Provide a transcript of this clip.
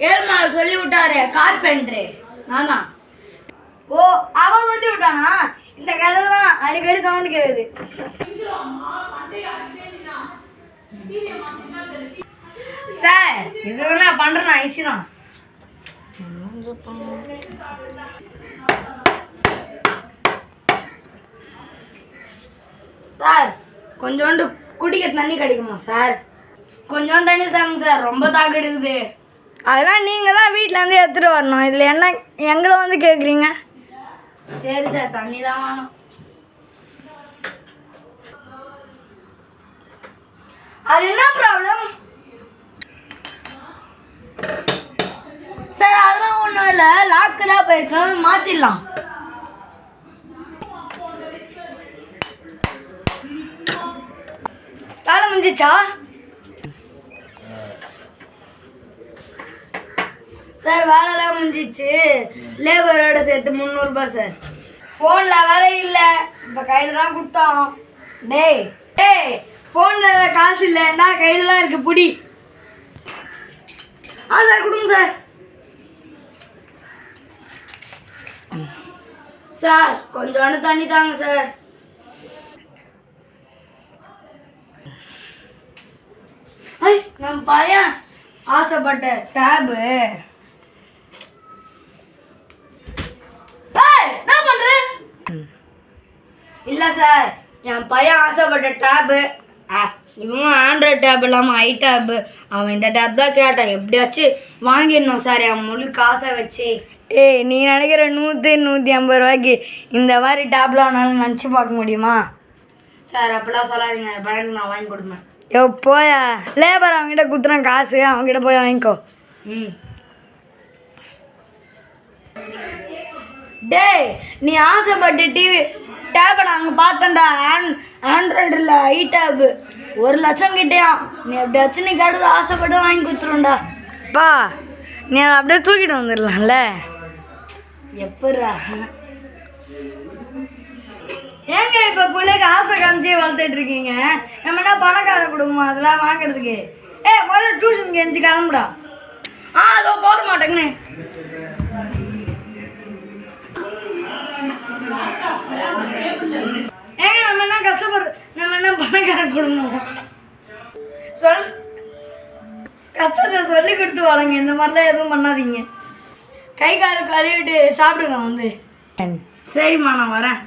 ஏழுமா சொல்லி விட்டாரு கார்பெண்டரு நானா. ஓ அவன் சொல்லி விட்டானா? இந்த கதை தான் அடிக்கடி சவுண்ட் கேட்குது. சார் இது நான் பண்றேன் ஐசி தான். சார் கொஞ்சோண்டு குடிக்க தண்ணி கிடைக்குமா சார்? கொஞ்சம் தண்ணி தாங்க சார், ரொம்ப தாக்கு எடுக்குது. அதெல்லாம் நீங்கள் தான் வீட்டிலேருந்து எடுத்துகிட்டு வரணும். இதில் என்ன எங்களை வந்து கேட்குறீங்க? சரி சார் தண்ணி தான் வேணும். அது என்ன ப்ராப்ளம் சார்? அதெல்லாம் ஒன்றும் இல்லை, லாக்கு தான் போயிருக்கோம், மாற்றிடலாம். வேலை முடிஞ்சிச்சா சார்? வேலைலாம் முடிஞ்சிச்சு, லேபரோட சேர்த்து 300 ரூபாய் சார். ஃபோனில் வேற இல்லை, இப்போ கையில் தான் கொடுத்தோம். டேய் டேய் ஃபோனில் காசு இல்லைன்னா கையில் தான் இருக்குது, புடி. சார் கொடுங்க சார். சார் கொஞ்சோண்டு தண்ணி தாங்க சார். நம்ம பையன் ஆசைப்பட்ட டேபு. என்ன பண்ற? இல்ல சார், என் பையன் ஆசைப்பட்ட டேபு. இவன் ஆண்ட்ராய்ட் டேப் இல்லாமல் ஐ டேபு. அவன் இந்த டேப் தான் கேட்டான். எப்படியாச்சும் வாங்கிடணும் சார் என் முழு காசை வச்சு. ஏய் நீ நினைக்கிற 100-150 ரூபாய்க்கு இந்த மாதிரி டேப்லாம் அவனால நினச்சி பார்க்க முடியுமா சார்? அப்படிலாம் சொல்லாதீங்க, பையனுக்கு நான் வாங்கி கொடுப்பேன். யோ போயா, லேபர் அவங்ககிட்ட குத்துறான் காசு, அவங்ககிட்ட போய் வாங்கிக்கோ. டேய் நீ ஆசைப்பட்டு டிவி டேப்பை நாங்கள் பார்த்தேன்டா. ஆண்ட்ராய்டில் ஐ டேப்பு 1 லட்சம் கிட்டேயா. நீ எப்படியாச்சும் நீ கேட்டது ஆசைப்பட்டு வாங்கி கொடுத்துருண்டா. பா நீ அதை அப்படியே தூக்கிட்டு வந்துடலாம்ல. எப்படா ஏங்க இப்போ பிள்ளைக்கு ஆசை காமிச்சே வளர்த்துட்டு இருக்கீங்க? நம்ம என்ன பணக்கார குடும்பம் அதெல்லாம் வாங்குறதுக்கு? முதல்ல டியூஷனுக்கு எஞ்சி கிளம்புடா. அதோ போக மாட்டேங்கண்ணே. ஏங்க நம்ம என்ன கஷ்டப்படுற, நம்ம என்ன பணக்கார குடும்பம்? கஷ்டத்தை சொல்லி கொடுத்து வாங்க, இந்த மாதிரிலாம் எதுவும் பண்ணாதீங்க. கை கால் கழுவிட்டு சாப்பிடுங்க வந்து. சரிம்மா நான் வரேன்.